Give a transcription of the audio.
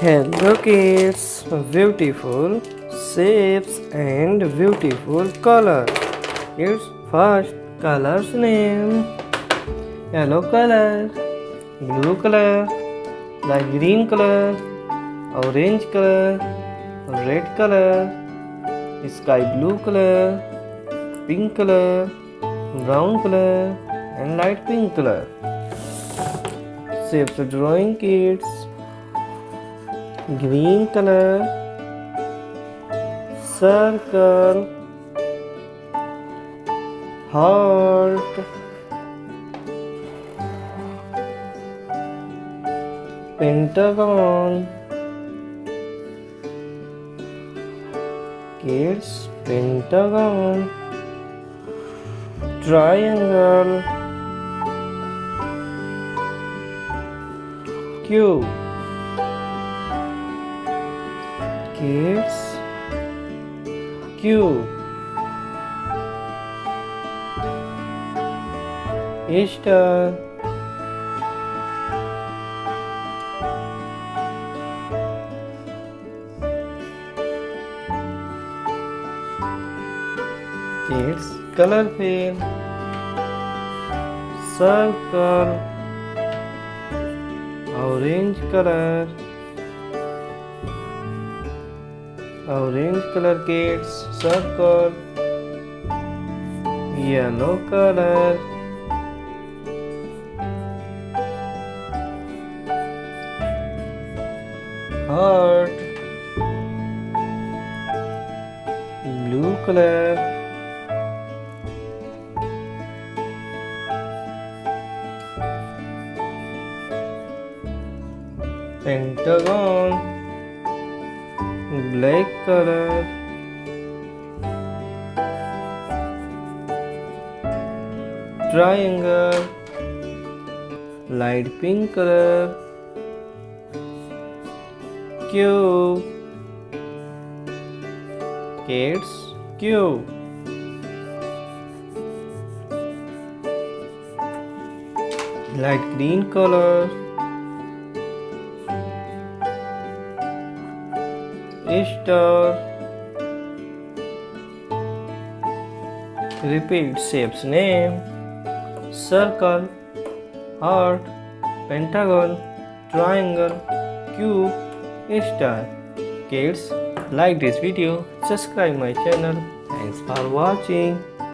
Hello kids, beautiful shapes and beautiful color. Its first color's name: yellow color, blue color, light green color, orange color, red color, sky blue color, pink color, brown color, and light pink color. Shapes drawing kids: green color, circle, heart, pentagon, kids, pentagon, triangle, cube, kids, cube, star, kids, colorful, circle, orange color, kids, circle, yellow color, heart, blue color, pentagon, black color, triangle, light pink color, cube, kids, cube, light green color, star. Repeat shapes name: circle, heart, pentagon, triangle, cube, star. Kids, like this video, subscribe my channel. Thanks for watching.